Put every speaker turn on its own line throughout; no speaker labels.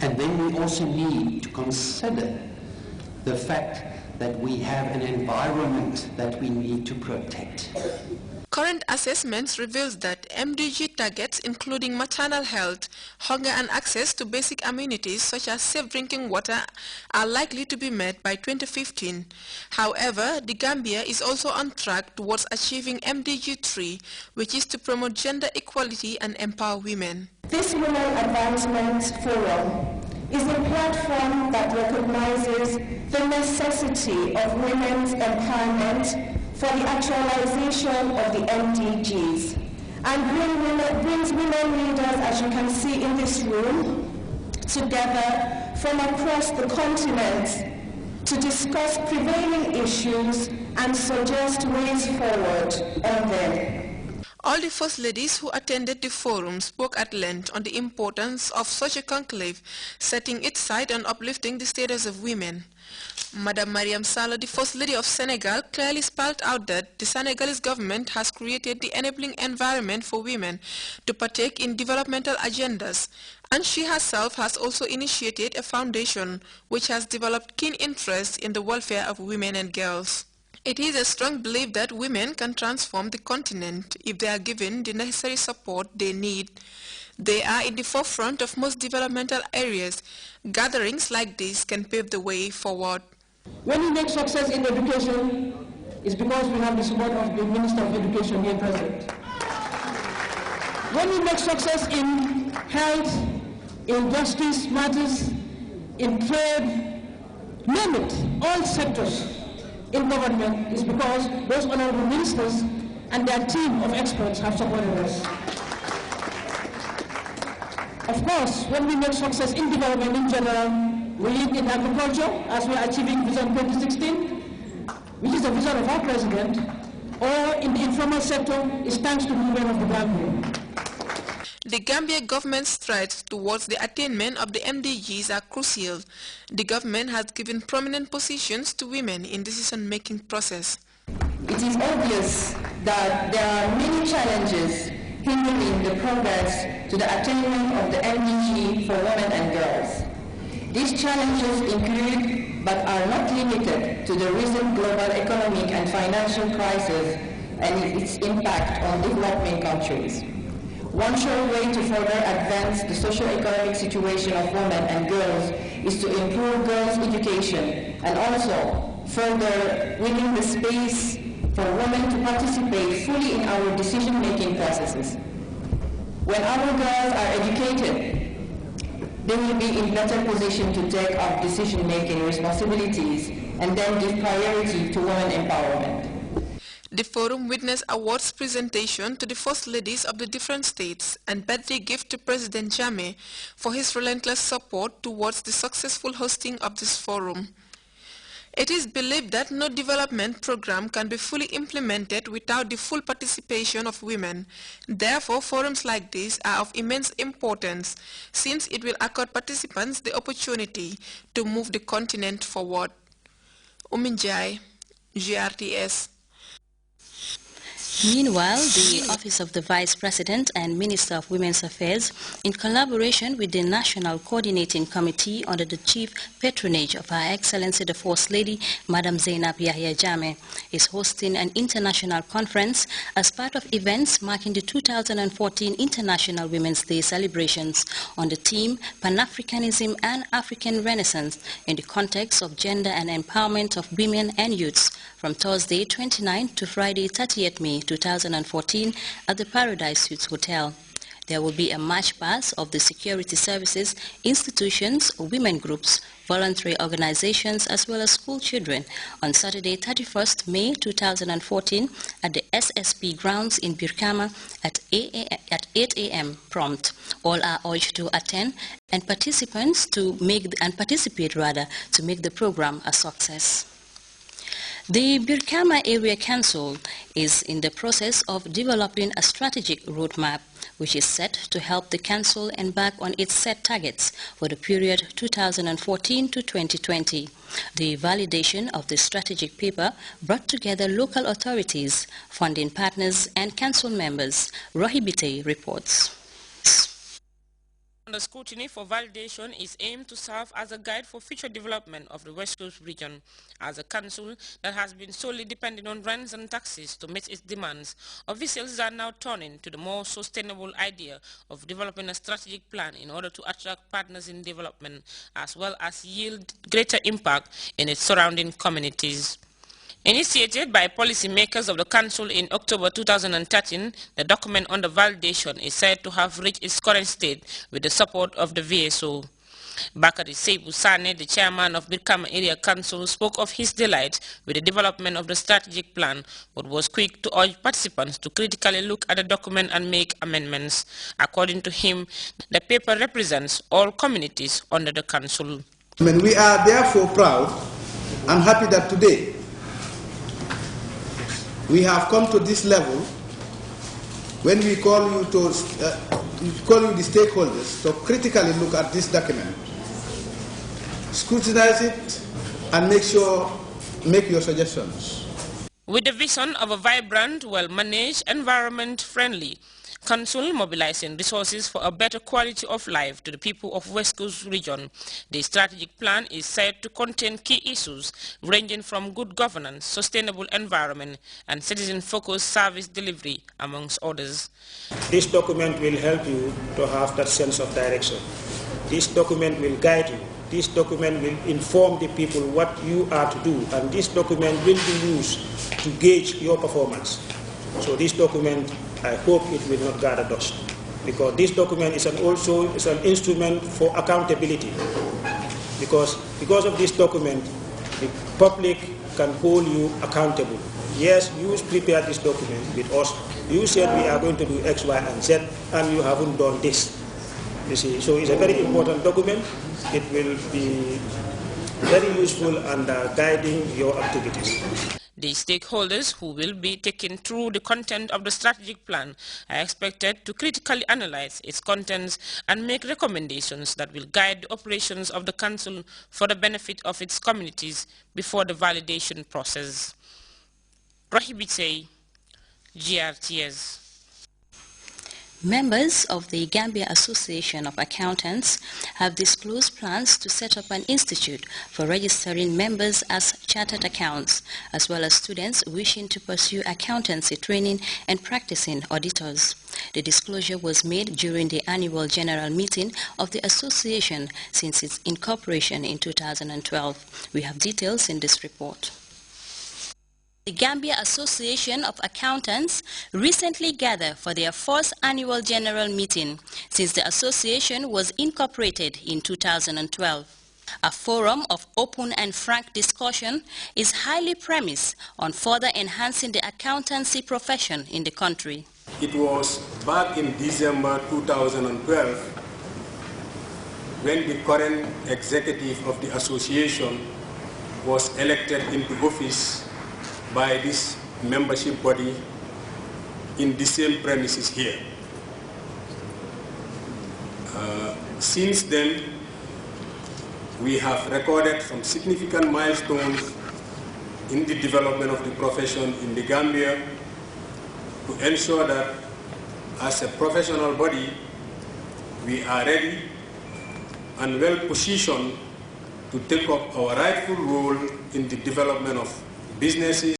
And then we also need to consider the fact that we have an environment that we need to protect.
Current assessments reveals that MDG targets including maternal health, hunger and access to basic amenities such as safe drinking water are likely to be met by 2015. However, the Gambia is also on track towards achieving MDG 3, which is to promote gender equality and empower women.
This Women Advancement Forum is a platform that recognizes the necessity of women's empowerment for the actualization of the MDGs and brings women leaders, as you can see in this room, together from across the continent to discuss prevailing issues and suggest ways forward on them.
All the First Ladies who attended the forum spoke at length on the importance of such a conclave, setting its sight on uplifting the status of women. Madam Mariam Saleh, the First Lady of Senegal, clearly spelled out that the Senegalese government has created the enabling environment for women to partake in developmental agendas, and she herself has also initiated a foundation which has developed keen interest in the welfare of women and girls. It is a strong belief that women can transform the continent if they are given the necessary support they need. They are in the forefront of most developmental areas. Gatherings like this can pave the way forward.
When we make success in education, it's because we have the support of the Minister of Education here present. When we make success in health, in justice matters, in trade, name it, all sectors in government, is because those honorable ministers and their team of experts have supported us. Of course, when we make success in development in general, we lead in agriculture as we are achieving Vision 2016, which is the vision of our president, or in the informal sector is thanks to the women of the Gambia.
The Gambia government's strides towards the attainment of the MDGs are crucial. The government has given prominent positions to women in decision-making process.
It is obvious that there are many challenges hindering the progress to the attainment of the MDG for women and girls. These challenges include, but are not limited to, the recent global economic and financial crisis and its impact on developing countries. One sure way to further advance the socio-economic situation of women and girls is to improve girls' education and also further winning the space for women to participate fully in our decision-making processes. When our girls are educated, they will be in better position to take up decision-making responsibilities and then give priority to women empowerment.
The forum witnessed awards presentation to the First Ladies of the different states and birthday gift to President Jammeh for his relentless support towards the successful hosting of this forum. It is believed that no development program can be fully implemented without the full participation of women. Therefore, forums like this are of immense importance, since it will accord participants the opportunity to move the continent forward. Uminjai, GRTS.
Meanwhile, the Office of the Vice President and Minister of Women's Affairs, in collaboration with the National Coordinating Committee under the chief patronage of Her Excellency the First Lady, Madam Zainab Yahya Jammeh, is hosting an international conference as part of events marking the 2014 International Women's Day celebrations on the theme Pan-Africanism and African Renaissance in the context of gender and empowerment of women and youths, from Thursday 29 to Friday 30th May 2014 at the Paradise Suites Hotel. There will be a march past of the security services, institutions, women groups, voluntary organizations, as well as school children on Saturday 31st May 2014 at the SSP grounds in Birkama at 8 a.m. prompt. All are urged to attend and participate to make the program a success. The Birkama Area Council is in the process of developing a strategic roadmap which is set to help the Council embark on its set targets for the period 2014 to 2020. The validation of the strategic paper brought together local authorities, funding partners and Council members. Rohibite reports.
under scrutiny for validation is aimed to serve as a guide for future development of the West Coast region. As a council that has been solely dependent on rents and taxes to meet its demands, officials are now turning to the more sustainable idea of developing a strategic plan in order to attract partners in development, as well as yield greater impact in its surrounding communities. Initiated by policymakers of the Council in October 2013, the document on the validation is said to have reached its current state with the support of the VSO. Bakari Seibu Sane, the chairman of Birkama Area Council, spoke of his delight with the development of the strategic plan, but was quick to urge participants to critically look at the document and make amendments. According to him, the paper represents all communities under the Council.
We are therefore proud and happy that today we have come to this level when we call you the stakeholders to critically look at this document, scrutinize it, and make your suggestions.
With the vision of a vibrant, well-managed, environment-friendly Council mobilizing resources for a better quality of life to the people of West Coast region, the strategic plan is said to contain key issues ranging from good governance, sustainable environment, and citizen-focused service delivery, amongst others.
This document will help you to have that sense of direction. This document will guide you. This document will inform the people what you are to do, and this document will be used to gauge your performance. So this document, I hope it will not gather dust, because this document is also an instrument for accountability. Because of this document, the public can hold you accountable. Yes, you prepared this document with us. You said we are going to do X, Y, and Z, and you haven't done this. You see, so it's a very important document. It will be very useful and guiding your activities.
The stakeholders who will be taken through the content of the strategic plan are expected to critically analyze its contents and make recommendations that will guide the operations of the Council for the benefit of its communities before the validation process. Rohibite, GRTS.
Members of the Gambia Association of Accountants have disclosed plans to set up an institute for registering members as chartered accountants, as well as students wishing to pursue accountancy training and practicing auditors. The disclosure was made during the annual general meeting of the association since its incorporation in 2012. We have details in this report. The Gambia Association of Accountants recently gathered for their first annual general meeting since the association was incorporated in 2012. A forum of open and frank discussion is highly premised on further enhancing the accountancy profession in the country.
It was back in December 2012 when the current executive of the association was elected into office by this membership body in the same premises here. Since then, we have recorded some significant milestones in the development of the profession in the Gambia to ensure that as a professional body, we are ready and well positioned to take up our rightful role in the development of businesses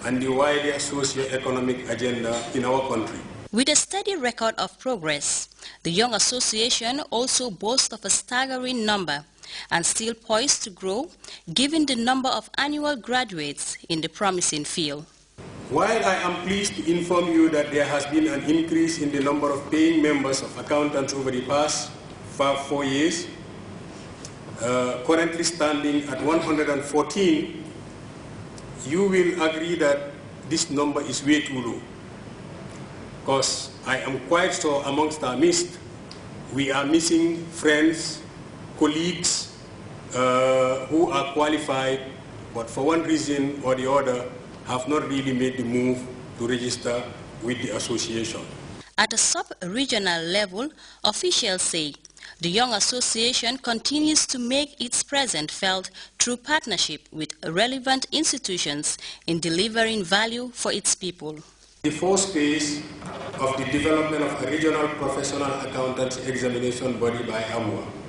and the wider socio-economic agenda in our country.
With a steady record of progress, the Young Association also boasts of a staggering number and still poised to grow, given the number of annual graduates in the promising field.
While I am pleased to inform you that there has been an increase in the number of paying members of accountants over the past 4 years, currently standing at 114, you will agree that this number is way too low. Because I am quite sure amongst our midst, we are missing friends, colleagues who are qualified, but for one reason or the other have not really made the move to register with the association.
At a sub-regional level, officials say the Young Association continues to make its presence felt through partnership with relevant institutions in delivering value for its people.
The fourth phase of the development of a regional professional accountants examination body by AMWA.